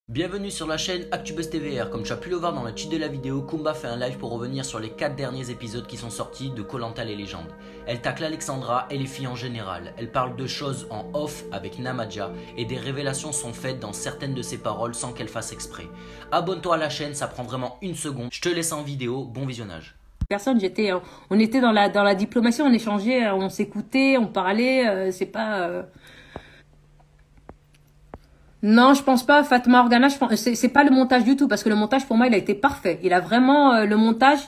Bienvenue sur la chaîne ActuBuzz TVR. Comme tu as pu le voir dans le titre de la vidéo, Kumba fait un live pour revenir sur les 4 derniers épisodes qui sont sortis de koh Lanta les légendes. Elle tacle Alexandra et les filles en général. Elle parle de choses en off avec Namadja et des révélations sont faites dans certaines de ses paroles sans qu'elle fasse exprès. Abonne-toi à la chaîne, ça prend vraiment une seconde. Je te laisse en vidéo, bon visionnage. Personne, on était dans la diplomatie, on échangeait, on s'écoutait, on parlait, c'est pas... Non, je pense pas, Fatma Organa, c'est pas le montage du tout, parce que le montage, pour moi, il a été parfait. Il a vraiment, le montage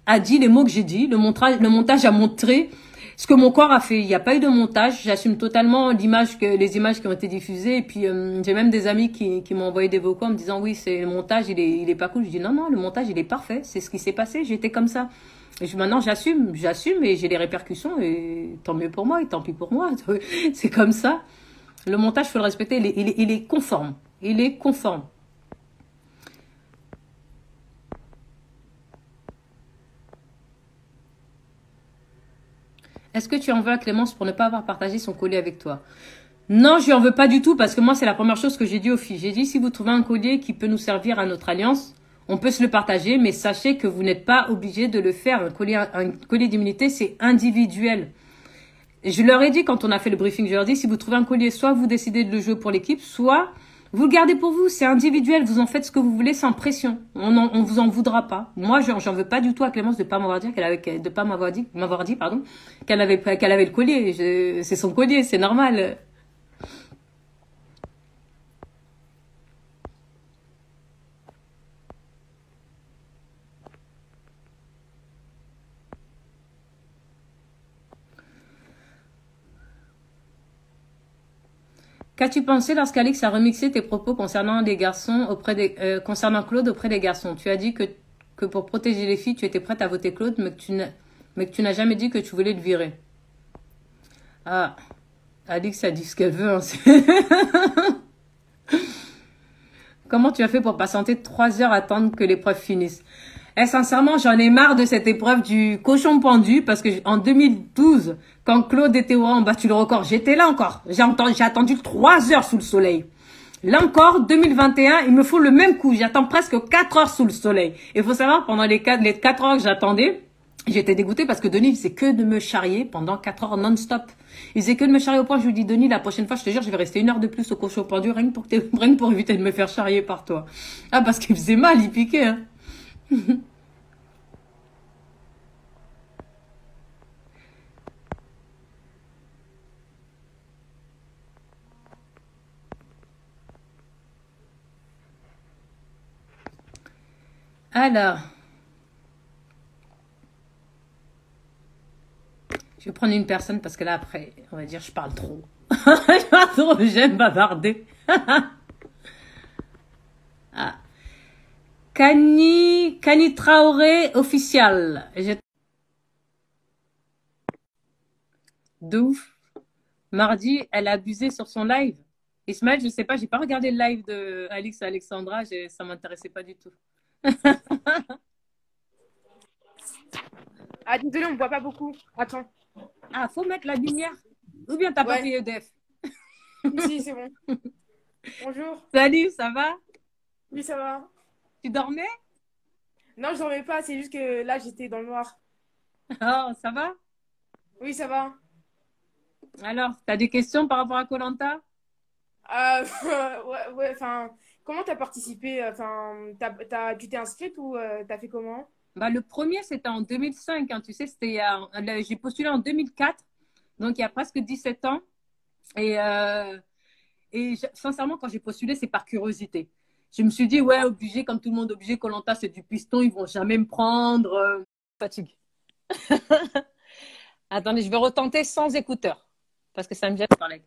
a dit les mots que j'ai dit, le montage a montré ce que mon corps a fait. Il n'y a pas eu de montage, j'assume totalement les images qui ont été diffusées, et puis j'ai même des amis qui m'ont envoyé des vocaux en me disant, oui, c'est le montage, il est pas cool. Je dis, non, le montage, il est parfait, c'est ce qui s'est passé, j'étais comme ça. Et maintenant, j'assume, et j'ai les répercussions, et tant mieux pour moi, et tant pis pour moi, c'est comme ça. Le montage, il faut le respecter, il est conforme. Il est conforme. Est-ce que tu en veux à Clémence pour ne pas avoir partagé son collier avec toi? Non, je lui en veux pas du tout parce que moi, c'est la première chose que j'ai dit aux filles. J'ai dit, si vous trouvez un collier qui peut nous servir à notre alliance, on peut se le partager, mais sachez que vous n'êtes pas obligé de le faire. Un collier d'immunité, c'est individuel. Je leur ai dit quand on a fait le briefing, je leur ai dit, si vous trouvez un collier, soit vous décidez de le jouer pour l'équipe, soit vous le gardez pour vous. C'est individuel, vous en faites ce que vous voulez sans pression. On vous en voudra pas. Moi, j'en veux pas du tout à Clémence de pas m'avoir dit qu'elle avait le collier. C'est son collier, c'est normal. Qu'as-tu pensé lorsqu'Alix a remixé tes propos concernant les garçons concernant Claude auprès des garçons? Tu as dit que pour protéger les filles, tu étais prête à voter Claude, mais que tu n'as jamais dit que tu voulais le virer. Ah, Alix a dit ce qu'elle veut. Hein. Comment tu as fait pour patienter 3 heures à attendre que l'épreuve finisse? Sincèrement, j'en ai marre de cette épreuve du cochon pendu parce que en 2012, quand Claude et Théo ont battu le record, j'étais là encore. J'ai attendu 3 heures sous le soleil. Là encore, 2021, il me faut le même coup. J'attends presque 4 heures sous le soleil. Il faut savoir, pendant les 4 heures que j'attendais, j'étais dégoûtée parce que Denis, il faisait que de me charrier pendant 4 heures non-stop. Il faisait que de me charrier au point, je lui dis, Denis, la prochaine fois, je te jure, je vais rester 1 heure de plus au cochon pendu, rien que pour éviter de me faire charrier par toi. Ah, parce qu'il faisait mal, il piquait, hein. Alors, je vais prendre une personne parce que là, après, on va dire, je parle trop. Je parle trop, j'aime bavarder. Ah. Kani Traoré officiel. De ouf. Mardi, elle a abusé sur son live. Ismaël, je sais pas, j'ai pas regardé le live de Alix et Alexandra, ça m'intéressait pas du tout. Ah, désolé, on ne voit pas beaucoup. Attends. Ah, faut mettre la lumière. Ou bien t'as pas payé EDF. Si, c'est bon. Bonjour. Salut, ça va? Oui, ça va. Tu dormais? Non, je dormais pas, c'est juste que là, j'étais dans le noir. Oh, ça va? Oui, ça va. Alors, t'as des questions par rapport à koh Lanta? Ouais, enfin, comment t'as participé? Enfin, tu t'es inscrite ou t'as fait comment? Bah, le premier, c'était en 2005. Hein, tu sais, j'ai postulé en 2004, donc il y a presque 17 ans. Et sincèrement, quand j'ai postulé, c'est par curiosité. Je me suis dit, ouais, obligé, comme tout le monde, obligé, koh Lanta, c'est du piston, ils vont jamais me prendre. Fatigue. Attendez, je vais retenter sans écouteurs, parce que ça me gêne de parler.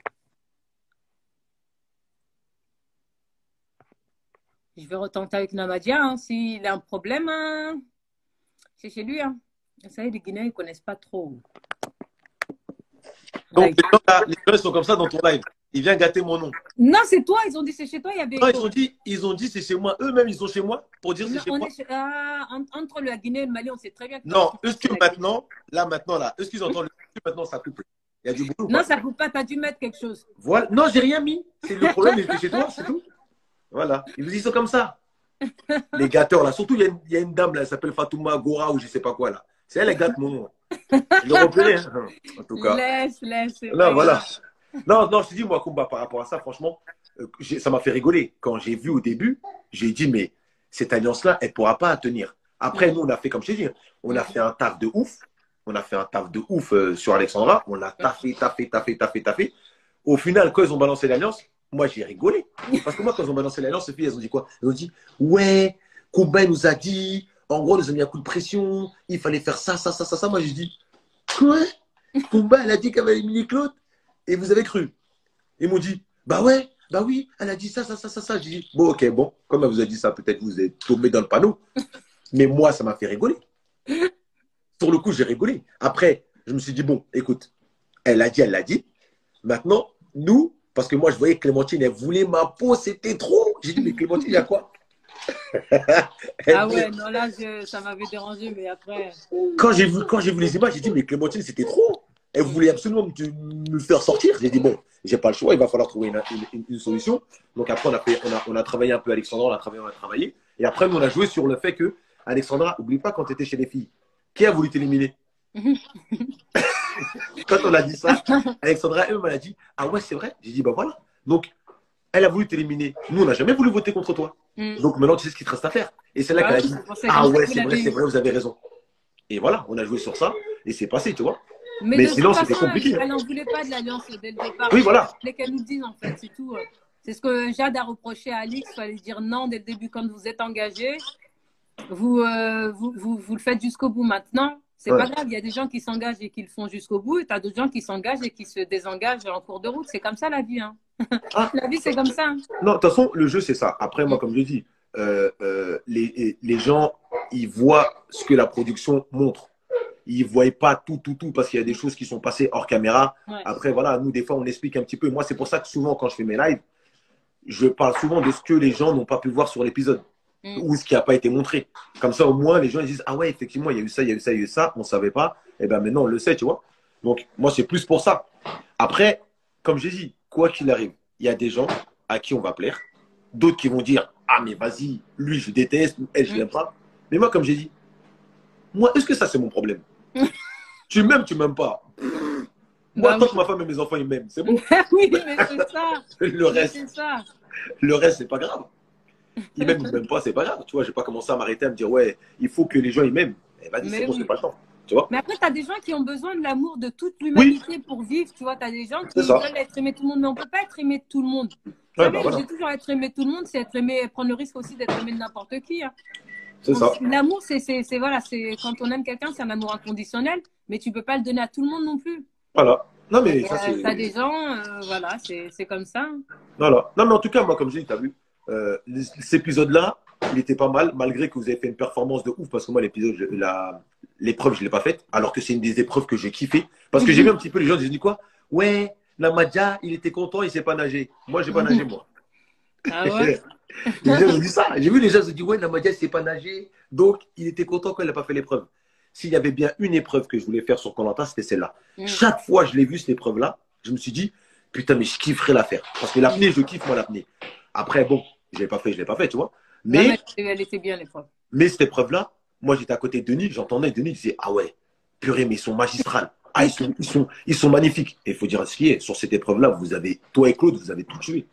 Je vais retenter avec Namadja, hein, s'il a un problème, hein, c'est chez lui. Hein. Vous savez, les Guinéens, ils ne connaissent pas trop. Donc, les gens sont comme ça dans ton live. Il vient gâter mon nom. Non, c'est toi. Ils ont dit c'est chez toi. Il y avait. Non, ils ont dit c'est chez moi. Eux-mêmes, ils sont chez moi pour dire c'est chez moi. Entre la Guinée et le Mali, on sait très bien. Non, est-ce que maintenant, est-ce qu'ils entendent maintenant ça coupe? Il y a du bruit. Non, ça coupe pas. Tu as dû mettre quelque chose. Voilà. Non, j'ai rien mis. C'est le problème, il était chez toi, c'est tout. Voilà. Ils sont comme ça. Les gâteurs, là. Surtout, il y a une dame, là, elle s'appelle Fatouma Gora ou je sais pas quoi, là. C'est elle, elle gâte mon nom. Je le reconnais, hein, en tout cas. Laisse. Non, voilà. Non, je te dis, moi, Kumba, par rapport à ça, franchement, ça m'a fait rigoler. Quand j'ai vu au début, j'ai dit, mais cette alliance-là, elle ne pourra pas tenir. Après, nous, on a fait, comme je t'ai dit, on a fait un taf de ouf. On a fait un taf de ouf sur Alexandra. On a taffé. Au final, quand ils ont balancé l'alliance, moi, j'ai rigolé. Parce que moi, quand ils ont balancé l'alliance, les filles, elles ont dit quoi? Elles ont dit, ouais, Kumba, il nous a dit, en gros, ils nous a mis un coup de pression, il fallait faire ça. Moi, j'ai dit, quoi? Kumba, elle a dit qu'elle va éliminer Claude. Et vous avez cru? Ils m'ont dit, bah ouais, bah oui, elle a dit ça. J'ai dit, bon, ok, bon, comme elle vous a dit ça, peut-être vous êtes tombé dans le panneau. Mais moi, ça m'a fait rigoler. Sur le coup, j'ai rigolé. Après, je me suis dit, bon, écoute, elle l'a dit. Maintenant, nous, parce que moi, je voyais Clémentine, elle voulait ma peau, c'était trop. J'ai dit, mais Clémentine, il y a quoi? Ah ouais, non, là, ça m'avait dérangé, mais après. Quand j'ai vu les images, j'ai dit, mais Clémentine, c'était trop. Elle voulait absolument me faire sortir. J'ai dit, bon, j'ai pas le choix, il va falloir trouver une solution. Donc après, on a travaillé un peu Alexandra, on a travaillé. Et après, nous, on a joué sur le fait que, Alexandra, oublie pas quand tu étais chez les filles, qui a voulu t'éliminer? Quand on a dit ça, Alexandra, elle m'a dit, ah ouais, c'est vrai. J'ai dit, bah voilà. Donc, elle a voulu t'éliminer. Nous, on n'a jamais voulu voter contre toi. Donc maintenant, tu sais ce qu'il te reste à faire. Et c'est là qu'elle a dit, ah ouais, c'est vrai, vous avez raison. Et voilà, on a joué sur ça et c'est passé, tu vois. Mais sinon, c'était compliqué. Elle n'en voulait pas de l'alliance dès le départ. Oui, voilà. Il fallait qu'elle nous dise, en fait, c'est tout. C'est ce que Jade a reproché à Alix. Il fallait dire non dès le début quand vous êtes engagés. Vous le faites jusqu'au bout maintenant. C'est pas grave, il y a des gens qui s'engagent et qui le font jusqu'au bout, et tu as d'autres gens qui s'engagent et qui se désengagent en cours de route. C'est comme ça la vie. Hein. La vie, c'est comme ça. Hein. Non, de toute façon, le jeu, c'est ça. Après, moi, comme je dis, les gens, ils voient ce que la production montre. Ils ne voient pas tout, parce qu'il y a des choses qui sont passées hors caméra. Ouais. Après, voilà, nous, des fois, on explique un petit peu. Moi, c'est pour ça que souvent, quand je fais mes lives, je parle souvent de ce que les gens n'ont pas pu voir sur l'épisode. Ou ce qui n'a pas été montré. Comme ça, au moins, les gens ils disent, ah ouais, effectivement, il y a eu ça, on ne savait pas. Et bien maintenant, on le sait, tu vois. Donc, moi, c'est plus pour ça. Après, comme j'ai dit, quoi qu'il arrive, il y a des gens à qui on va plaire. D'autres qui vont dire, ah, mais vas-y, lui, je déteste, elle, je l'aime pas. Mais moi, comme j'ai dit, moi, est-ce que ça, c'est mon problème? Tu m'aimes, tu m'aimes pas. Moi, tant que ma femme et mes enfants, ils m'aiment, c'est bon. Oui, mais c'est ça. Le reste, c'est pas grave. Ils m'aiment ou ils m'aiment pas, c'est pas grave. Tu vois, je vais pas commencer à m'arrêter à me dire, ouais, il faut que les gens ils m'aiment. Eh ben, c'est bon, c'est pas le temps. Tu vois. Mais après, tu as des gens qui ont besoin de l'amour de toute l'humanité pour vivre. Tu vois, tu as des gens qui veulent être aimés de tout le monde, mais on peut pas être aimé de tout le monde. Ouais, bah, voilà. Toujours être aimé de tout le monde, c'est être aimé, prendre le risque aussi d'être aimé de n'importe qui. Hein. C'est ça. L'amour, c'est voilà, c'est quand on aime quelqu'un, c'est un amour inconditionnel, mais tu peux pas le donner à tout le monde non plus. Voilà. Non, mais ça, c'est. T'as des gens, voilà, c'est comme ça. Voilà. Non, mais en tout cas, moi, comme je dis, tu as vu, cet épisode-là, il était pas mal, malgré que vous avez fait une performance de ouf, parce que moi, l'épreuve, je ne l'ai pas faite, alors que c'est une des épreuves que j'ai kiffé. Parce que j'ai vu un petit peu les gens, ils ont dit quoi? Ouais, Namadja, il était content, il ne sait pas nager. Moi, je n'ai pas nagé, moi. Ah ouais? Les gens ont dit ça. J'ai vu les gens se dire, ouais, Namadja, il ne sait pas nager, donc il était content quand il n'a pas fait l'épreuve. S'il y avait bien une épreuve que je voulais faire sur Koh Lanta, c'était celle-là. Chaque fois que je l'ai vue, cette épreuve-là, je me suis dit, putain, mais je kifferais la faire. Parce que l'apnée, je kiffe, moi, l'apnée. Après, bon, je ne l'ai pas fait, tu vois. Mais, non, mais elle était bien, l'épreuve. Mais cette épreuve-là, moi, j'étais à côté de Denis, j'entendais Denis disait, ah ouais, purée, mais ils sont magistrales. Ah, ils sont magnifiques. Et il faut dire ce qui est, sur cette épreuve-là, toi et Claude, vous avez tout tué.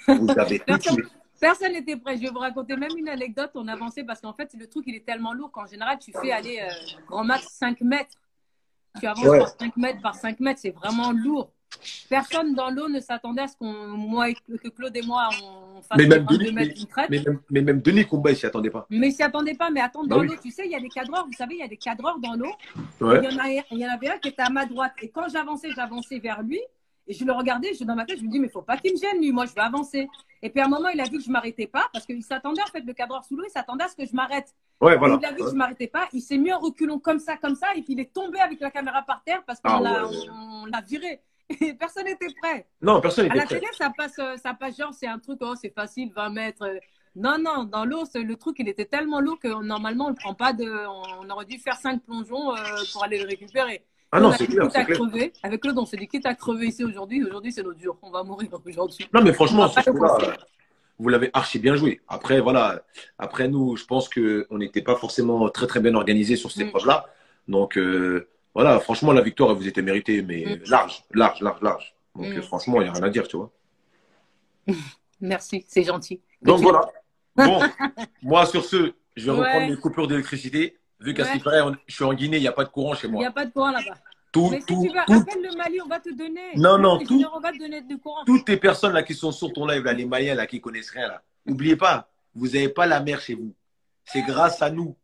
Vous avez tout tué. Personne n'était prêt. Je vais vous raconter même une anecdote. On avançait parce qu'en fait, le truc, il est tellement lourd qu'en général, tu fais aller grand max 5 mètres. Tu avances par 5 mètres par 5 mètres. C'est vraiment lourd. Personne dans l'eau ne s'attendait à ce que Claude et moi, on fasse 2 mètres d'une traite. Mais même Denis Kumba, il ne s'y attendait pas. Mais il ne s'y attendait pas. Mais attends, dans l'eau, tu sais, il y a des cadreurs. Vous savez, il y a des cadreurs dans l'eau. Ouais. Il y en avait un qui était à ma droite. Et quand j'avançais vers lui. Et je le regardais, dans ma tête, je me dis, mais il ne faut pas qu'il me gêne, lui. Moi, je veux avancer. Et puis, à un moment, il a vu que je ne m'arrêtais pas parce qu'il s'attendait, en fait, le cadreur sous l'eau, il s'attendait à ce que je m'arrête. Ouais, voilà. Il a vu que je ne m'arrêtais pas. Il s'est mis en reculant comme ça. Et puis, il est tombé avec la caméra par terre parce qu'on l'a viré. Et personne n'était prêt. Non, personne n'était prêt. À la télé, ça passe genre, c'est un truc, oh, c'est facile, 20 mètres. Non, dans l'eau, le truc, il était tellement lourd que normalement, on ne prend pas on aurait dû faire 5 plongeons pour aller le récupérer. Ah non, c'est clair. Avec Claude, on s'est dit quitte à crever ici aujourd'hui. Aujourd'hui, c'est notre jour. On va mourir aujourd'hui. Non, mais franchement, vous l'avez archi bien joué. Après, voilà. Après, nous, je pense qu'on n'était pas forcément très, très bien organisé sur cette Mm. épreuve-là. Donc, voilà, franchement, la victoire, elle vous était méritée, mais Mm. large, large, large, large. Donc, Mm. franchement, il n'y a rien à dire, tu vois. Merci, c'est gentil. Que Donc, tu voilà. Bon, moi, sur ce, je vais reprendre Ouais, mes coupures d'électricité. Vu qu'à ce ouais. qui paraît, je suis en Guinée, il n'y a pas de courant chez Il n'y moi. a pas de courant là-bas. Tout, Mais si tu tout, veux, tout, appelle le Mali, on va te donner. non, Nous, non, les tout, généraux, on va te donner du courant. toutes les personnes là qui sont sur ton live, là, les Maliens là, qui connaissent rien, là, n'oubliez pas, vous n'avez pas la mer chez vous. C'est grâce à nous.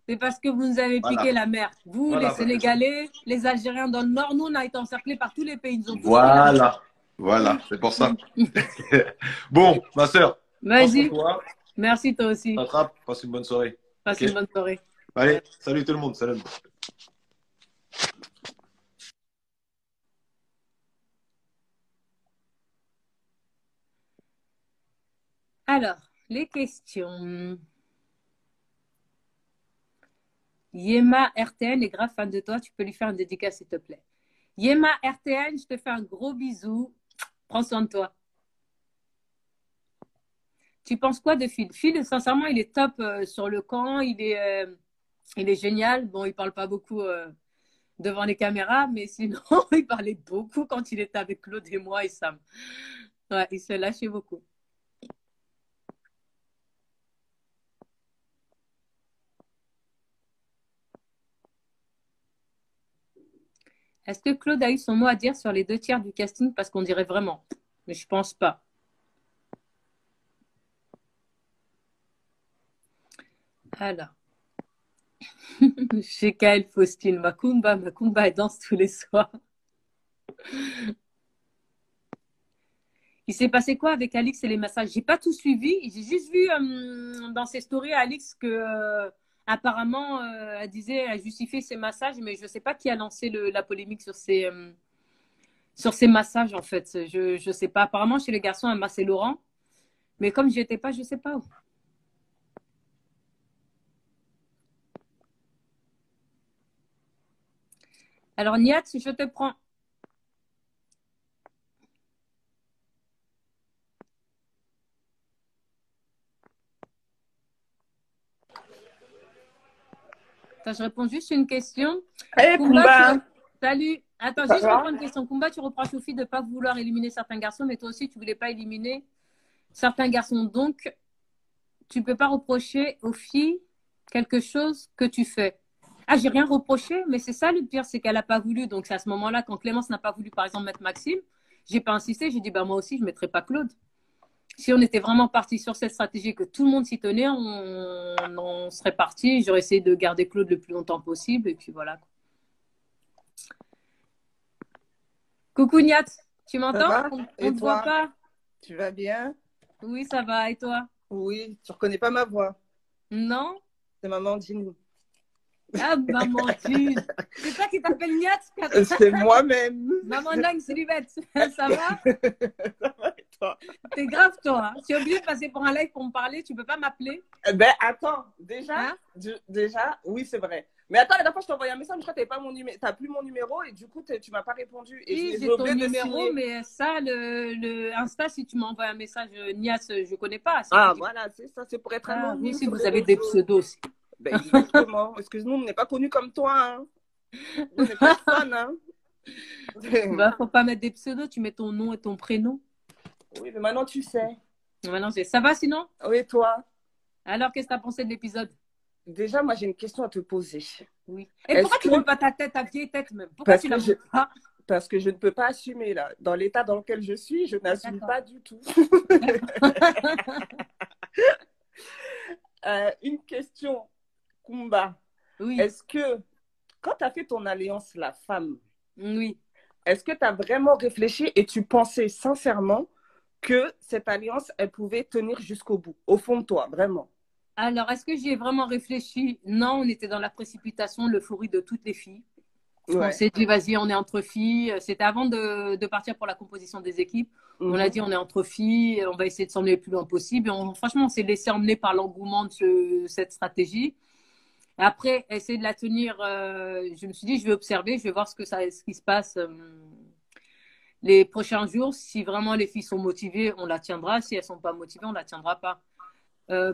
C'est parce que vous nous avez piqué Voilà. la mer. Vous, Voilà, les Sénégalais, les Algériens dans le Nord, nous, on a été encerclés par tous les pays. Ils nous ont tous pris la mer. Voilà. Voilà, c'est pour ça. Bon, ma soeur, prends soin de Vas-y. toi, Merci, toi aussi. t'attrape, passe une bonne soirée. Passe Ok. une bonne soirée. Allez, salut tout le monde, salut. Alors, les questions. Yema RTN est grave fan de toi. Tu peux lui faire une dédicace, s'il te plaît. Yema RTN, je te fais un gros bisou. Prends soin de toi. Tu penses quoi de Phil? Phil, sincèrement, il est top sur le camp. Il est génial. Bon, il parle pas beaucoup devant les caméras, mais sinon, il parlait beaucoup quand il était avec Claude et moi et Sam. Ouais, il se lâchait beaucoup. Est-ce que Claude a eu son mot à dire sur les 2 tiers du casting? Parce qu'on dirait vraiment. Mais je pense pas. Alors. Chez Kael Faustine, Macumba, elle danse tous les soirs. Il s'est passé quoi avec Alix et les massages? J'ai pas tout suivi. J'ai juste vu dans ses stories Alix que apparemment elle disait, elle justifiait ses massages, mais je sais pas qui a lancé la polémique sur ses massages en fait. Je sais pas. Apparemment chez les garçons, elle massait Laurent, mais comme j'y étais pas, je sais pas où. Alors Niat, je te prends. Attends, je réponds juste une question. Hey, Kumba, Salut. Attends, ça juste va? reprendre une question. Kumba, tu reproches aux filles de ne pas vouloir éliminer certains garçons, mais toi aussi, tu ne voulais pas éliminer certains garçons. Donc, tu ne peux pas reprocher aux filles quelque chose que tu fais. Ah, j'ai rien reproché, mais c'est ça le pire, c'est qu'elle n'a pas voulu. Donc, c'est à ce moment-là, quand Clémence n'a pas voulu, par exemple, mettre Maxime, j'ai pas insisté. J'ai dit, bah, moi aussi, je ne mettrai pas Claude. Si on était vraiment parti sur cette stratégie, que tout le monde s'y tenait, on serait parti. J'aurais essayé de garder Claude le plus longtemps possible. Et puis voilà. Coucou Niat, tu Ça m'entends? va? On Et ne te voit toi? pas? Tu vas bien? Oui, ça va. Et toi? Oui, tu reconnais pas ma voix. Non? C'est maman Jean. Ah, maman Jules. C'est toi qui t'appelles Niat? C'est moi-même. Maman Lang, c'est Libette. Ça va? Ça va et toi? T'es grave, toi. Tu es obligé de passer pour un live pour me parler. Tu peux pas m'appeler? Eh ben, attends, déjà, Hein? déjà, oui, c'est vrai. Mais attends, la dernière fois, je t'ai envoyé un message, je crois que t'avais pas mon numéro, t'as plus mon numéro et du coup, tu m'as pas répondu. Et Oui, j'ai j'ai ton oublié de numéro, signer. mais ça, le Insta, si tu m'envoies un message Niat, je connais pas. Ah, voilà, c'est ça, c'est pour être Ah, vous anonyme aussi, sur vous les avez des réseaux. pseudos aussi. Ben, exactement. Parce que nous, on n'est pas connus comme toi, hein. On n'est personne, hein. Bah, faut pas mettre des pseudos, tu mets ton nom et ton prénom. Oui, mais maintenant, tu sais. Maintenant, ça va sinon? Oui, toi? Alors, qu'est-ce que tu as pensé de l'épisode? Déjà, moi, j'ai une question à te poser. Oui. Et Est-ce pourquoi tu que- ne montes pas ta tête, ta vieille tête même? Pourquoi Parce tu que la montes pas? Parce que je ne peux pas assumer, là. Dans l'état dans lequel je suis, je n'assume D'accord. pas du tout. Une question, Kumba. Oui, Est-ce que, quand tu as fait ton alliance, la femme, oui. est-ce que tu as vraiment réfléchi et tu pensais sincèrement que cette alliance, elle pouvait tenir jusqu'au bout, au fond de toi, vraiment? Alors, est-ce que j'y ai vraiment réfléchi? Non, on était dans la précipitation, l'euphorie de toutes les filles. On Ouais. s'est dit, vas-y, on est entre filles. C'était avant de partir pour la composition des équipes. On a dit, on est entre filles, on va essayer de s'emmener le plus loin possible. Et franchement, on s'est laissé emmener par l'engouement de cette stratégie. Après, essayer de la tenir, je me suis dit, je vais observer, je vais voir ce qui se passe. les prochains jours, si vraiment les filles sont motivées, on la tiendra. Si elles sont pas motivées, on la tiendra pas.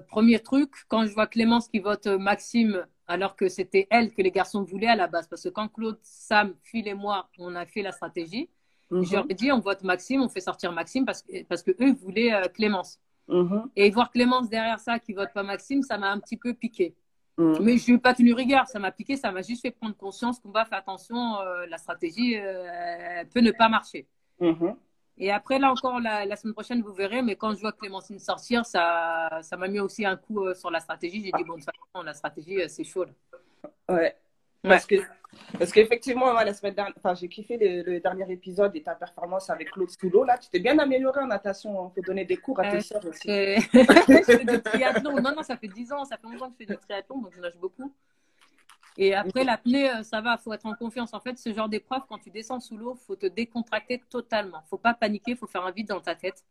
Premier truc, quand je vois Clémence qui vote Maxime, alors que c'était elle que les garçons voulaient à la base, parce que quand Claude, Sam, Phil et moi, on a fait la stratégie, j'aurais dit on vote Maxime, on fait sortir Maxime parce que eux voulaient Clémence. Et voir Clémence derrière ça qui vote pas Maxime, ça m'a un petit peu piqué. Mais je lui ai pas tenu rigueur, ça m'a piqué, ça m'a juste fait prendre conscience qu'on va faire attention, la stratégie elle peut ne pas marcher. Et après, là encore, la semaine prochaine, vous verrez, mais quand je vois Clémentine sortir, ça m'a mis aussi un coup sur la stratégie. J'ai dit, bon, de toute façon, la stratégie, c'est chaud. Là. Ouais. Parce qu'effectivement, moi, la semaine dernière, j'ai kiffé le dernier épisode et ta performance avec Claude Soulot. Là, tu t'es bien améliorée en natation. On peut donner des cours à tes sœurs aussi. Je fais du triathlon. Non, ça fait 10 ans, ça fait 11 ans que je fais du triathlon, donc je nage beaucoup. Et après, l'apnée, ça va, il faut être en confiance. En fait, ce genre d'épreuve, quand tu descends sous l'eau, il faut te décontracter totalement. Il ne faut pas paniquer, il faut faire un vide dans ta tête.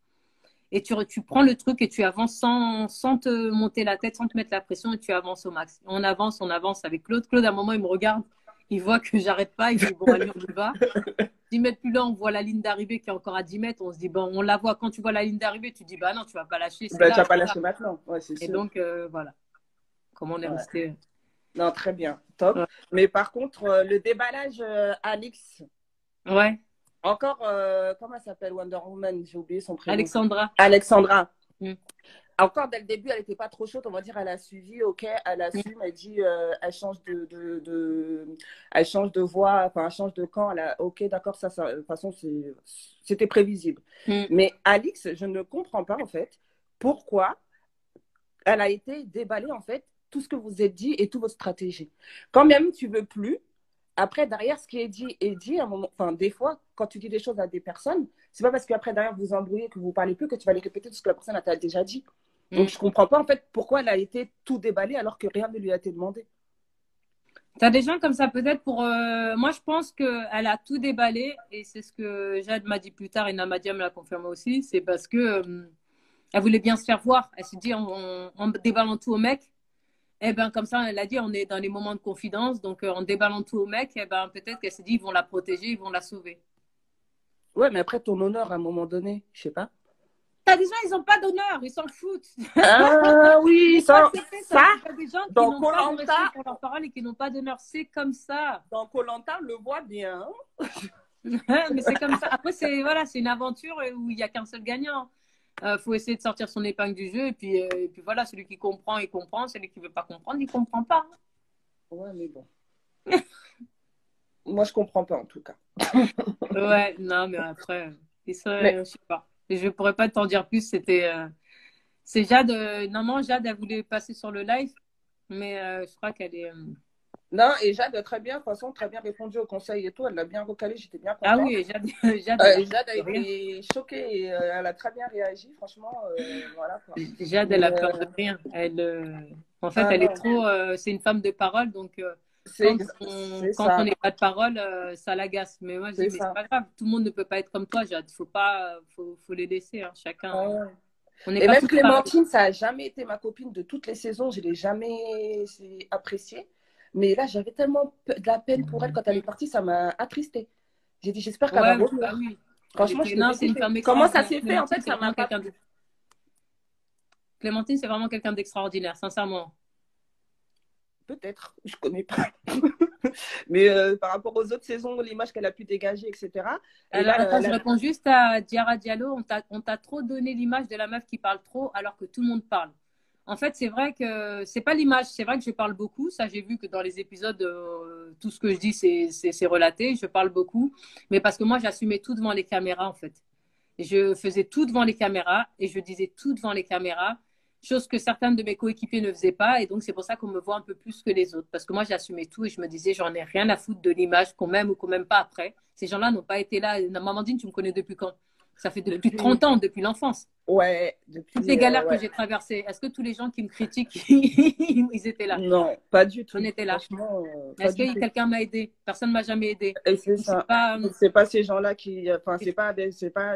Et tu prends le truc et tu avances sans te monter la tête, sans te mettre la pression et tu avances au max. On avance avec Claude. Claude, à un moment, il me regarde, il voit que j'arrête pas, il dit, bon, allez, on y va. 10 mètres plus loin, on voit la ligne d'arrivée qui est encore à 10 mètres. On se dit, bon, on la voit. Quand tu vois la ligne d'arrivée, tu dis, bah non, tu vas pas lâcher. Tu vas pas lâcher maintenant. Ouais, c'est sûr. Et donc, voilà. Comment on est resté. Non, très bien, top. Ouais. Mais par contre, le déballage Alix. Ouais. Encore, comment elle s'appelle Wonder Woman? J'ai oublié son prénom. Alexandra. Encore dès le début, elle n'était pas trop chaude. On va dire, elle a suivi, ok, elle assume, elle dit, elle change elle change de voix, enfin, elle change de camp. Ok, d'accord, ça, de toute façon, c'était prévisible. Mais Alix, je ne comprends pas en fait pourquoi elle a été déballée en fait. Tout ce que vous êtes dit et toute votre stratégie. Quand même, tu veux plus. Après, derrière, ce qui est dit à un moment. Enfin, des fois, quand tu dis des choses à des personnes, c'est pas parce qu'après, derrière, vous embrouillez, que vous parlez plus, que tu vas les répéter tout ce que la personne t'a déjà dit. Donc, je comprends pas, en fait, pourquoi elle a été tout déballée alors que rien ne lui a été demandé. Tu as des gens comme ça, peut-être pour. Moi, je pense qu'elle a tout déballé et c'est ce que Jade m'a dit plus tard et Namadia me l'a confirmé aussi. C'est parce que elle voulait bien se faire voir. Elle s'est dit en déballant tout au mec. Eh ben, comme ça, elle a dit, on est dans les moments de confidence. Donc, en déballant tout au mec, eh ben, peut-être qu'elle s'est dit, ils vont la protéger, ils vont la sauver. Ouais, mais après, ton honneur, à un moment donné, je sais pas. T'as des gens, ils n'ont pas d'honneur, ils s'en foutent. Ah oui, ça. T'as des gens qui dans n'ont pas de respect pour leurs paroles et qui n'ont pas d'honneur. C'est comme ça. Dans Koh-Lanta, on le voit bien. Mais c'est comme ça. Après, c'est une aventure où il n'y a qu'un seul gagnant. Faut essayer de sortir son épingle du jeu et puis voilà, celui qui comprend, il comprend, celui qui veut pas comprendre, il comprend pas. Ouais, mais bon. Moi, je comprends pas en tout cas. Ouais, non, mais après, je sais pas. Et je pourrais pas t'en dire plus. C'est Jade. Normalement, Jade, elle voulait passer sur le live, mais je crois qu'elle est. Non, et Jade a très bien, de toute façon, très bien répondu au conseil et tout. Elle l'a bien recalé, j'étais bien contente. Ah oui, Jade a été choquée et elle a très bien réagi, franchement. Voilà, quoi. Jade, elle a peur de rien. En fait, elle est trop. C'est une femme de parole, donc quand on n'est pas de parole, ça l'agace. Mais moi, je dis, mais c'est pas grave, tout le monde ne peut pas être comme toi, Jade. Faut les laisser, hein, chacun. Et même Clémentine, ça n'a jamais été ma copine de toutes les saisons, je ne l'ai jamais appréciée. Mais là, j'avais tellement de la peine pour elle quand elle est partie, ça m'a attristée. J'ai dit, j'espère qu'elle va revenir. Bah oui. Franchement, c'est une femme comment ça s'est fait en fait, ça m'a pas plu. Clémentine, c'est vraiment quelqu'un d'extraordinaire, sincèrement. Peut-être, je ne connais pas. Mais par rapport aux autres saisons, l'image qu'elle a pu dégager, etc. Je réponds juste à Diarra Diallo. On t'a trop donné l'image de la meuf qui parle trop alors que tout le monde parle. En fait, c'est vrai que c'est pas l'image. C'est vrai que je parle beaucoup. Ça, j'ai vu que dans les épisodes, tout ce que je dis, c'est relaté. Je parle beaucoup. Mais parce que moi, j'assumais tout devant les caméras, en fait. Je faisais tout devant les caméras et je disais tout devant les caméras. Chose que certains de mes coéquipiers ne faisaient pas. Et donc, c'est pour ça qu'on me voit un peu plus que les autres. Parce que moi, j'assumais tout et je me disais, j'en ai rien à foutre de l'image, qu'on m'aime ou qu'on m'aime pas après. Ces gens-là n'ont pas été là. Mamandine, tu me connais depuis quand? Ça fait depuis 30 ans, depuis l'enfance. Ouais, Toutes les depuis, galères que ouais. j'ai traversées, est-ce que tous les gens qui me critiquent, ils étaient là? Non, pas du On tout. était là. Franchement, pas Est-ce du que tout. quelqu'un m'a aidé? Personne ne m'a jamais aidé. Et c'est Donc, c'est ça. pas, Donc, c'est pas ces gens-là qui. Enfin, c'est pas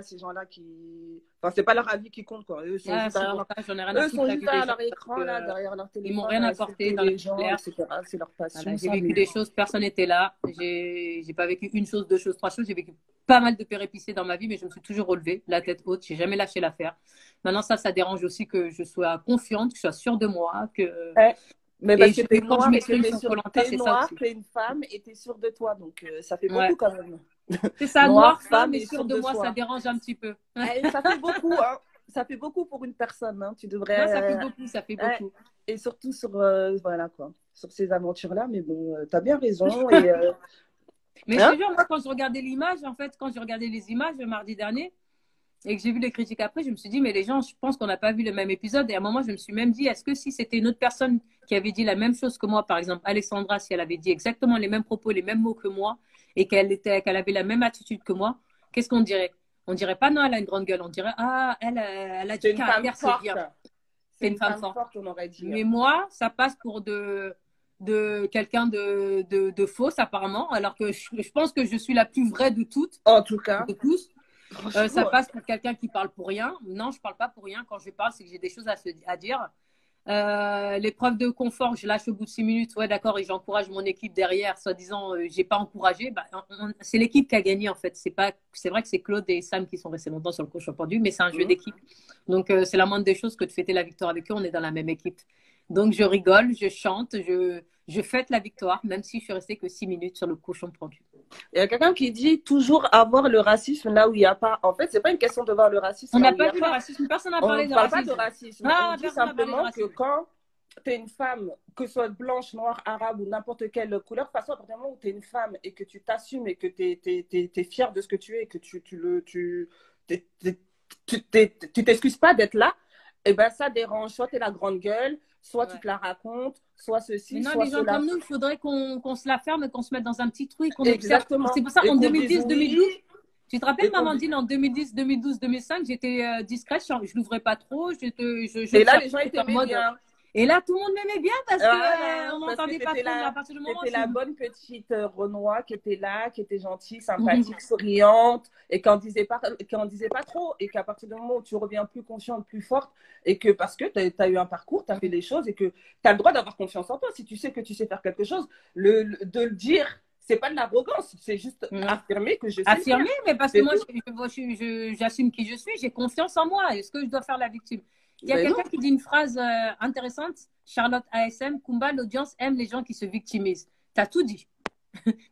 ces gens-là qui. Enfin, c'est pas leur avis qui compte, quoi. Eux sont ah, juste c'est derrière pour leur, ça, j'en ai rien à eux foutre sont de la juste vie des derrière gens leur parce écran, que là, derrière leur ils m'ont téléphone, rien à apporté insulter dans la les vie gens, claire. etc. C'est leur Voilà, passion, j'ai ça. vécu Mais... des choses, personne n'était là. J'ai pas vécu une chose, deux choses, trois choses. J'ai vécu pas mal de péripéties dans ma vie, mais je me suis toujours relevée, la tête haute. J'ai jamais lâché l'affaire. Maintenant, ça dérange aussi que je sois confiante, que je sois sûre de moi, que Ouais. Mais et parce que quand t'es je noire et que m'exprime sur Koh Lanta, t'es c'est ça noire, aussi. t'es une femme et t'es sûre de toi. Donc, ça fait Ouais. beaucoup quand même. C'est ça, Noire, noire, femme femme et et sûre sûre de de moi, ça soi. dérange un petit peu. Eh, ça fait beaucoup, hein. Ça fait beaucoup pour une personne, hein. Tu Non, ça fait devrais. beaucoup, ça fait Ouais. beaucoup. Et surtout sur, voilà, quoi. Sur ces aventures-là. Mais bon, t'as bien raison. Et, Mais je hein? te jure, moi, quand je regardais l'image, en fait, quand je regardais les images le mardi dernier et que j'ai vu les critiques après, je me suis dit, mais les gens, je pense qu'on n'a pas vu le même épisode. Et à un moment, je me suis même dit, est-ce que si c'était une autre personne qui avait dit la même chose que moi, par exemple, Alexandra, si elle avait dit exactement les mêmes propos, les mêmes mots que moi, et qu'elle avait la même attitude que moi, qu'est-ce qu'on dirait? On dirait pas, non, elle a une grande gueule. On dirait, ah, elle a du C'est une femme caractère, c'est forte. bien. C'est C'est une une femme femme forte. forte, on aurait dit, Mais hein. moi, ça passe pour de quelqu'un de fausse, apparemment, alors que je pense que je suis la plus vraie de toutes, En tout cas, de tous. Ça franchement, passe pour quelqu'un qui parle pour rien. Non, je parle pas pour rien. Quand je parle, c'est que j'ai des choses à dire. L'épreuve de confort, je lâche au bout de 6 minutes. Ouais, d'accord, et j'encourage mon équipe derrière, soi-disant, j'ai pas encouragé. Bah, c'est l'équipe qui a gagné, en fait. C'est vrai que c'est Claude et Sam qui sont restés longtemps sur le coach pendu, mais c'est un jeu d'équipe. Donc, c'est la moindre des choses que de fêter la victoire avec eux. On est dans la même équipe. Donc, je rigole, je chante, je fête la victoire, même si je suis restée que 6 minutes sur le cochon pendu. il y a quelqu'un qui dit toujours avoir le racisme là où il n'y a pas. En fait, c'est pas une question de voir le racisme On là n'a où il n'y pas a vu le pas. racisme. Personne n'a On parlé ne de parle pas de racisme. racisme. Ah, On dit personne n'a parlé de simplement que racisme. quand tu es une femme, que ce soit blanche, noire, arabe ou n'importe quelle couleur, de toute façon, à partir du moment où tu es une femme et que tu t'assumes et que tu es fière de ce que tu es et que tu t'excuses pas d'être là, et ben ça dérange. Soit tu es la grande gueule, soit tu te la racontes, soit Mais ceci, non, soit les gens cela. comme nous, il faudrait qu'on se la ferme et qu'on se mette dans un petit trou et qu'on observe. Exactement. C'est pour ça, Et en qu'on dise 2010-2012, oui. tu te rappelles, Et qu'on Mamandine, en 2010, 2012, 2005, j'étais discrète, je l'ouvrais pas trop, Et là, les gens j'observais ils en t'aimaient mode. bien. Et là, tout le monde m'aimait bien parce Voilà, qu'on parce que m'entendait pas trop. Mais à partir du moment où t'étais la bonne petite Renoir qui était là, qui était gentille, Mhm. sympathique, souriante, et qu'on disait pas trop, et qu'à partir du moment où tu reviens plus confiante, plus forte, et que parce que tu as eu un parcours, tu as fait des choses, et que tu as le droit d'avoir confiance en toi. Si tu sais que tu sais faire quelque chose, de le dire, c'est pas de l'arrogance, c'est juste Mhm. affirmer que je sais le Affirmer, faire. mais parce que C'est moi, tout. j'assume qui je suis, j'ai confiance en moi. Est-ce que je dois faire la victime? Il y a Mais non, quelqu'un qui dit une phrase intéressante. Charlotte ASM, Kumba, l'audience aime les gens qui se victimisent. T'as tout dit.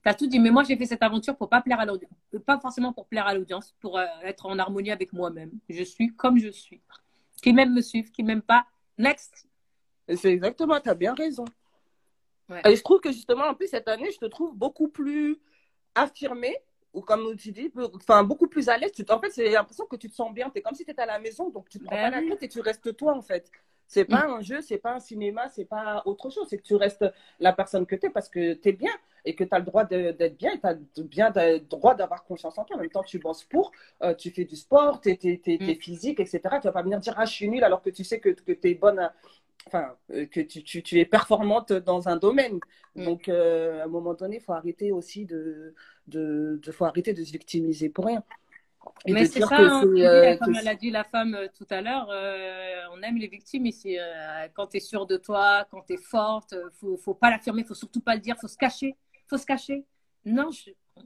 T'as tout dit. Mais moi, j'ai fait cette aventure pour pas plaire à l'audience. Pas forcément pour plaire à l'audience, pour être en harmonie avec moi-même. Je suis comme je suis. Qui m'aime me suivre, qui m'aime pas, next. c'est exactement, tu as bien raison. Ouais. Et je trouve que justement, en plus, cette année, je te trouve beaucoup plus affirmée, ou comme tu dis, enfin, beaucoup plus à l'aise. En fait, c'est l'impression que tu te sens bien. Tu es comme si tu étais à la maison, donc tu te prends pas la tête et tu restes toi, en fait. C'est pas un jeu, c'est pas un cinéma, c'est pas autre chose. C'est que tu restes la personne que tu es parce que tu es bien et que tu as le droit d'être bien et tu as bien le droit d'avoir confiance en toi. En même temps, tu bosses pour, tu fais du sport, tu es physique, etc. Tu vas pas venir dire, ah, je suis nulle alors que tu sais que tu es bonne enfin, que tu es performante dans un domaine. Donc, à un moment donné, il faut arrêter aussi faut arrêter de se victimiser pour rien. Et mais de c'est dire ça, que hein, comme elle a dit la femme tout à l'heure, on aime les victimes ici. Quand tu es sûre de toi, quand tu es forte, faut pas l'affirmer, faut surtout pas le dire, faut se cacher. Faut se cacher. Non,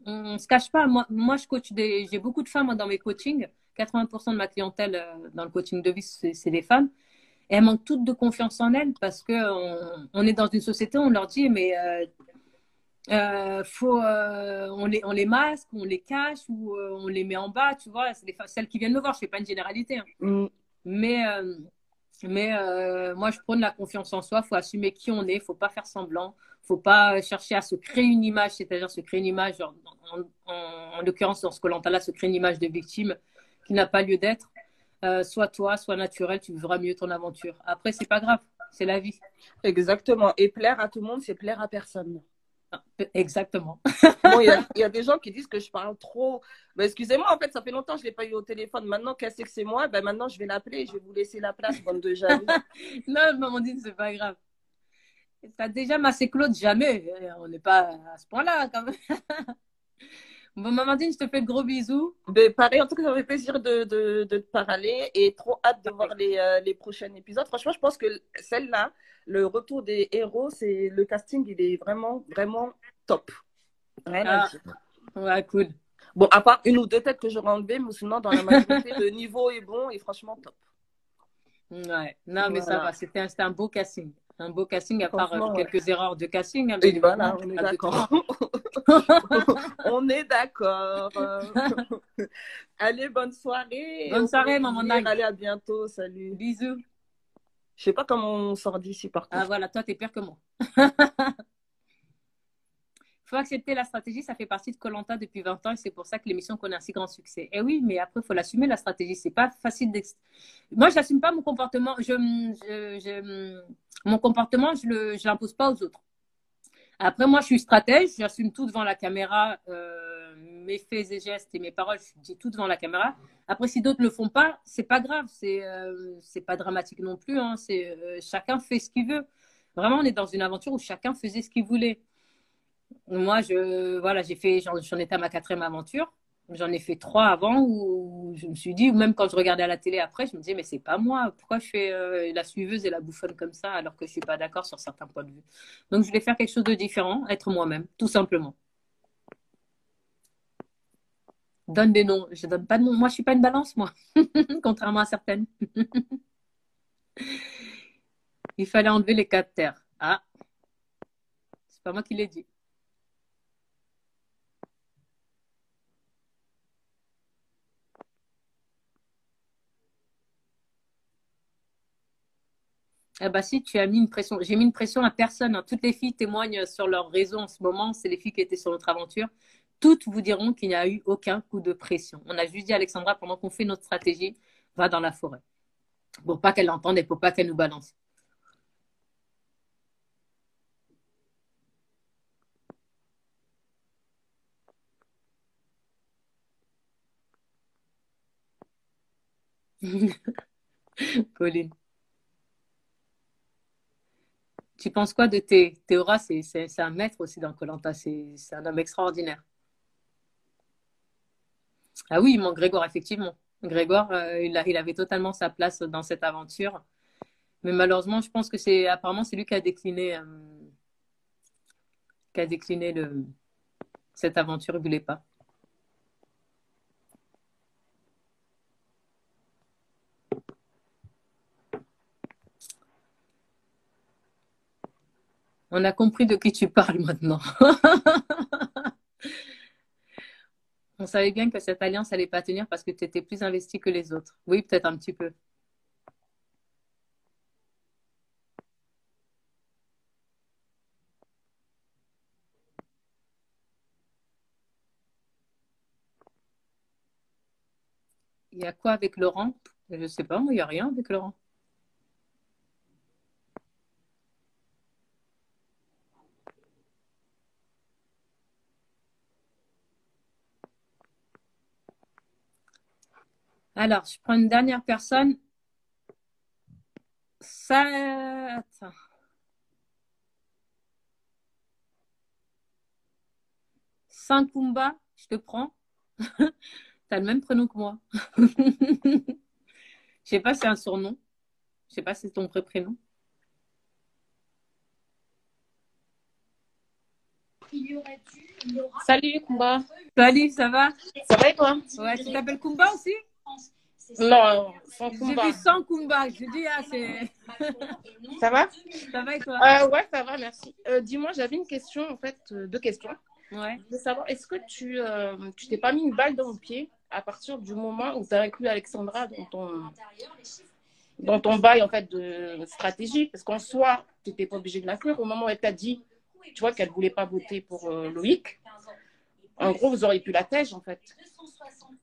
on se cache pas. Moi je coach j'ai beaucoup de femmes dans mes coachings. 80% de ma clientèle dans le coaching de vie, c'est des femmes. Et elles manquent toutes de confiance en elles parce que on est dans une société où on leur dit, mais on les masque, on les cache ou on les met en bas, tu vois. C'est celles qui viennent me voir, je fais pas une généralité. Hein. Mais moi, je prône la confiance en soi. Il faut assumer qui on est. Il ne faut pas faire semblant. Il ne faut pas chercher à se créer une image, c'est-à-dire se créer une image, en l'occurrence, dans ce Koh Lanta là, se créer une image de victime qui n'a pas lieu d'être. Soit toi, soit naturel, tu vivras mieux ton aventure. Après, c'est pas grave. C'est la vie. Exactement. Et plaire à tout le monde, c'est plaire à personne. Exactement. Bon, il y a des gens qui disent que je parle trop. Ben, excusez-moi, en fait, ça fait longtemps que je ne l'ai pas eu au téléphone. Maintenant qu'elle sait que c'est moi, ben, maintenant, je vais l'appeler et je vais vous laisser la place, bande de jaloux. Non, Amandine, c'est pas grave. T'as déjà massé Claude? Jamais. On n'est pas à ce point-là, quand même. Bon, Amandine, je te fais de gros bisous. Ben, pareil, en tout cas, ça me fait plaisir de te parler et trop hâte de voir les prochains épisodes. Franchement, je pense que celle-là, le retour des héros, c'est le casting, il est vraiment, vraiment top. Rien à dire. Ouais, cool. Bon, à part une ou deux têtes que j'aurais enlevées, mais sinon, dans la majorité, le niveau est bon et franchement top. Ouais, non, mais ça va. C'était un beau casting. Un beau casting, à part Franchement, quelques erreurs de casting. hein, Et mais voilà, bon, on est pas de d'accord. On est d'accord. Allez, bonne soirée. Bonne soirée, maman Nag. Allez, à bientôt. Salut. Bisous. Je sais pas comment on sort d'ici par contre. Ah voilà, toi, t'es pire que moi. Faut accepter la stratégie, ça fait partie de koh depuis 20 ans et c'est pour ça que l'émission connaît un si grand succès. Et oui, mais après, il faut l'assumer, la stratégie. C'est pas facile Moi, je n'assume pas mon comportement. Mon comportement, je l'impose pas aux autres. Après, moi, je suis stratège, j'assume tout devant la caméra, mes faits et gestes et mes paroles, je dis tout devant la caméra. Après, si d'autres ne le font pas, c'est pas grave, c'est pas dramatique non plus. Hein. Chacun fait ce qu'il veut. Vraiment, on est dans une aventure où chacun faisait ce qu'il voulait. Moi, voilà, j'en étais à ma 4e aventure. J'en ai fait 3 avant où je me suis dit, ou même quand je regardais à la télé après, je me disais, mais c'est pas moi. Pourquoi je fais la suiveuse et la bouffonne comme ça alors que je suis pas d'accord sur certains points de vue. Donc, je voulais faire quelque chose de différent, être moi-même, tout simplement. Donne des noms. Je donne pas de noms. Moi, je suis pas une balance, moi. Contrairement à certaines. Il fallait enlever les 4 terres. Ah, c'est pas moi qui l'ai dit. Ah bah si, tu as mis une pression. J'ai mis une pression à personne. Hein. Toutes les filles témoignent sur leur réseau en ce moment. C'est les filles qui étaient sur notre aventure. Toutes vous diront qu'il n'y a eu aucun coup de pression. On a juste dit à Alexandra, pendant qu'on fait notre stratégie, va dans la forêt. Pour pas qu'elle l'entende et pour pas qu'elle nous balance. Pauline. Tu penses quoi de Théora? C'est un maître aussi dans koh. C'est un homme extraordinaire. Ah oui, mon Grégoire, effectivement. Grégoire, il avait totalement sa place dans cette aventure. Mais malheureusement, je pense que apparemment c'est lui qui a décliné cette aventure. Il ne voulait pas. On a compris de qui tu parles maintenant. On savait bien que cette alliance n'allait pas tenir parce que tu étais plus investi que les autres. Oui, peut-être un petit peu. Il y a quoi avec Laurent? Je ne sais pas, moi, il n'y a rien avec Laurent. Alors, je prends une dernière personne. Ça. Attends. Sankumba, je te prends. T'as le même prénom que moi. Je sais pas si c'est un surnom. Je sais pas si c'est ton vrai prénom. Salut Kumba. Salut, ça va? Ça va et toi? Ouais, tu t'appelles Kumba aussi? Non, sans J'ai Kumba. vu sans Kumba. Je dis, ah, c'est. Ça va? Ça va et toi? Ouais, ça va, merci. Dis-moi, j'avais une question, en fait, 2 questions. Ouais. Je veux savoir, est-ce que tu t'es pas mis une balle dans le pied à partir du moment où tu as inclus Alexandra dans ton bail, en fait, de stratégie? Parce qu'en soi, tu n'étais pas obligé de l'inclure. Au moment où elle t'a dit, tu vois, qu'elle ne voulait pas voter pour Loïc, En gros, vous auriez pu la tège, en fait.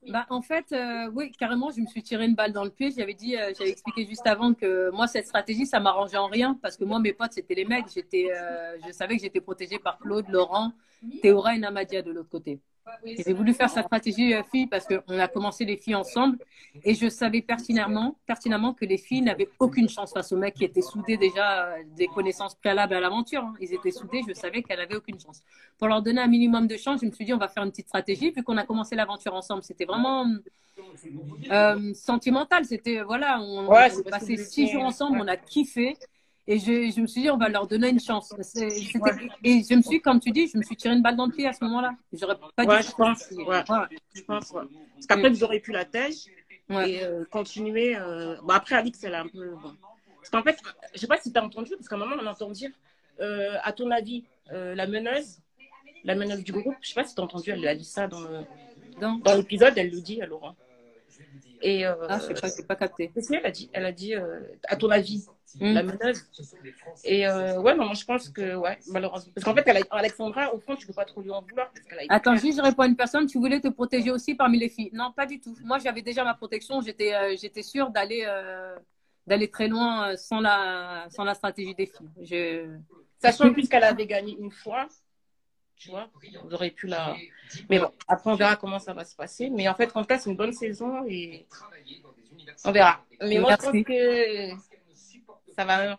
Bah, en fait, oui, carrément, je me suis tiré une balle dans le pied. J'avais expliqué juste avant que moi, cette stratégie, ça m'arrangeait en rien parce que moi, mes potes, c'était les mecs. Je savais que j'étais protégée par Claude, Laurent, Théora et Namadia de l'autre côté. J'ai voulu faire cette stratégie filles parce qu'on a commencé les filles ensemble et je savais pertinemment que les filles n'avaient aucune chance face aux mecs qui étaient soudés déjà des connaissances préalables à l'aventure. Hein. Ils étaient soudés, je savais qu'elles n'avaient aucune chance. Pour leur donner un minimum de chance, je me suis dit on va faire une petite stratégie vu qu'on a commencé l'aventure ensemble. C'était vraiment sentimental. C'était voilà, on a passé 6 jours ensemble, on a kiffé. Et je me suis dit, on va leur donner une chance. Et je me suis, comme tu dis, je me suis tiré une balle dans le pied à ce moment-là. J'aurais pas dû. Je pense. Je pense. Parce qu'après, vous auriez pu la tège et continuer. Bon, après, Alix, elle a un peu. Bon. Parce qu'en fait, je sais pas si tu as entendu, parce qu'à un moment, on entend dire, à ton avis, la meneuse du groupe, je sais pas si tu as entendu, elle a dit ça dans l'épisode, elle le dit à Laurent. Et, je sais pas, j'ai pas capté. Elle a dit à ton avis, la meneuse. Et ouais, moi je pense que, ouais, malheureusement. Parce qu'en fait, Alexandra, au fond, tu peux pas trop lui en vouloir. Attends, juste je réponds à une personne, tu voulais te protéger aussi parmi les filles. Non, pas du tout. Moi, j'avais déjà ma protection, j'étais sûre d'aller très loin sans la stratégie des filles. Sachant plus qu'elle avait gagné une fois. Tu vois, vous auriez pu la. Mais bon, après, on verra comment ça va se passer. Mais en fait, en tout cas, c'est une bonne saison et on verra. Mais moi, je pense que ça va.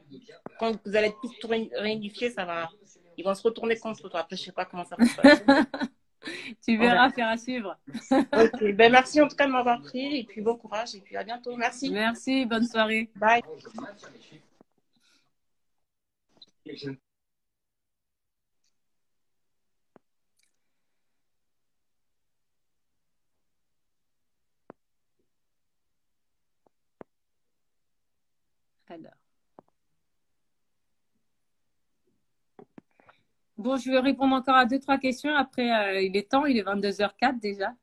Quand vous allez être tous réunifiés, ça va. Ils vont se retourner contre toi. Après, je sais pas comment ça va se passer. Tu verras, faire à suivre. Ok, ben merci en tout cas de m'avoir pris et puis bon courage et puis à bientôt. Merci. Merci, bonne soirée. Bye. Alors. Bon, je vais répondre encore à 2-3 questions. Après, il est temps, il est 22h04 déjà.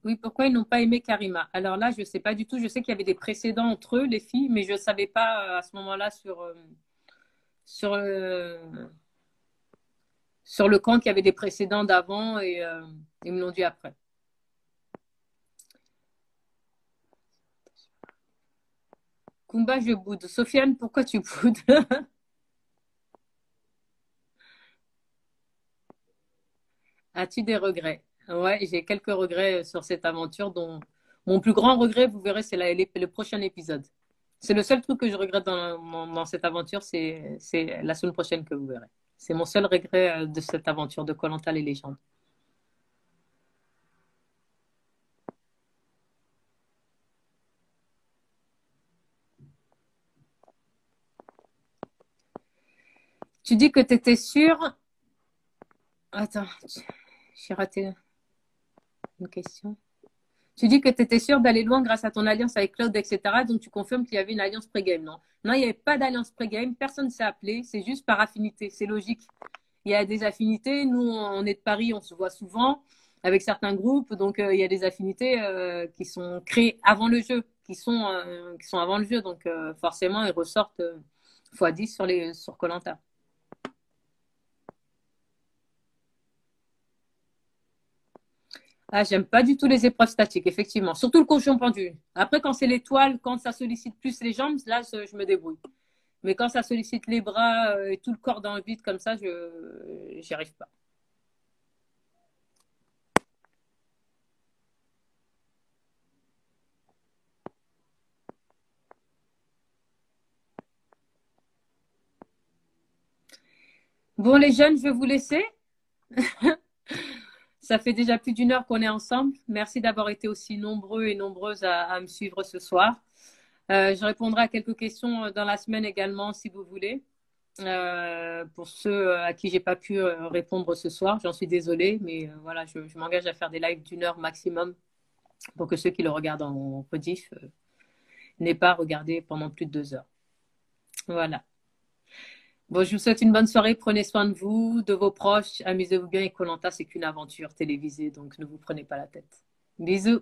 Oui, pourquoi ils n'ont pas aimé Karima? Alors là, je ne sais pas du tout. Je sais qu'il y avait des précédents entre eux, les filles, mais je ne savais pas à ce moment-là sur le camp qu'il y avait des précédents d'avant et ils me l'ont dit après. Kumba, je boude. Sofiane, pourquoi tu boudes? As-tu des regrets? Ouais, j'ai quelques regrets sur cette aventure dont mon plus grand regret, vous verrez, c'est le prochain épisode. C'est le seul truc que je regrette dans cette aventure, c'est la semaine prochaine que vous verrez. C'est mon seul regret de cette aventure de Koh Lanta les légendes. Tu dis que tu étais sûre. Attends, j'ai raté une question. Tu dis que tu étais sûre d'aller loin grâce à ton alliance avec Claude, etc. Donc tu confirmes qu'il y avait une alliance pré-game, non? Non, il n'y avait pas d'alliance pré-game. Personne ne s'est appelé. C'est juste par affinité. C'est logique. Il y a des affinités. Nous, on est de Paris, on se voit souvent avec certains groupes. Donc il y a des affinités qui sont créées avant le jeu, qui sont avant le jeu. Donc forcément, ils ressortent x10 sur Koh Lanta. Ah, j'aime pas du tout les épreuves statiques, effectivement. Surtout le cochon pendu. Après, quand c'est l'étoile, quand ça sollicite plus les jambes, là, je me débrouille. Mais quand ça sollicite les bras et tout le corps dans le vide comme ça, j'y arrive pas. Bon, les jeunes, je vais vous laisser. Ça fait déjà plus d'1 heure qu'on est ensemble. Merci d'avoir été aussi nombreux et nombreuses à me suivre ce soir. Je répondrai à quelques questions dans la semaine également, si vous voulez. Pour ceux à qui j'ai pas pu répondre ce soir, j'en suis désolée, mais voilà, je m'engage à faire des lives d'1 heure maximum pour que ceux qui le regardent en rediff n'aient pas regardé pendant plus de 2 heures. Voilà. Bon, je vous souhaite une bonne soirée. Prenez soin de vous, de vos proches. Amusez-vous bien. Et Koh Lanta, c'est qu'une aventure télévisée, donc ne vous prenez pas la tête. Bisous.